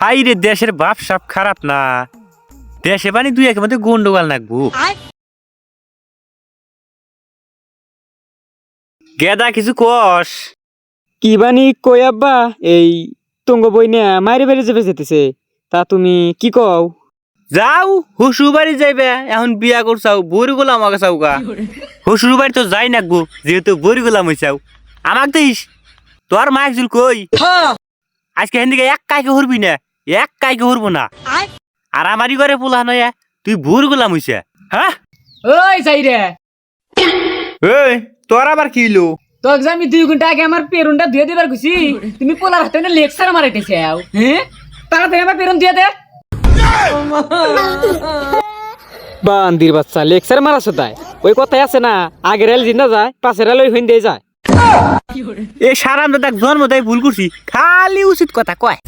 High রে, দেশের বাপ সাপ খারাপ না, দেশে বানি দুই একের মধ্যে গন্ডগোল নাকবো। গেদা কিছু কস। কি বানি কই আব্বা, এই তুঙ্গ বই না মাইরে বেড়ে যাবে যেতেছে, তা তুমি কি কও? যাও শ্বশুর বাড়ি যাইবে, এখন বিয়া করছাও বড়ি গোলাম আমাকে চাও গা। শ্বশুর বাড়ি তো যাই নাকবো, যেহেতু বড়ি গোলাম হইছাও। আমাক দিস তোর মাইক জুল কই আজকে হেন এক কাইকে হরবি না, এক কাইকে হরবো না। আর আমারই ঘরে পোলা নয়া তুই ভুর গোলাম হইছে। হ্যাঁ ওই যাই রে, এই তোর আবার কি হইলো? তোকে যে আমি 2 ঘন্টা আগে আমার পেরুনটা ধুয়ে দিবার কইছি, তুমি পোলার হাতে না লেকচার মারাইতেছে। হ্যাঁ তাড়াতাড়ি আমার পেরুন দিয়ে দে। বান্দির বাচ্চা লেকচার মারাছ তাই, ওই কথাই আছে না, আগের রেল জিন্দা যায় পাশের রেল ওই হইন দিয়ে যায়। এ সারাম দাদা জন্ম দেয় ভুল করছি, খালি উচিত কথা কয়।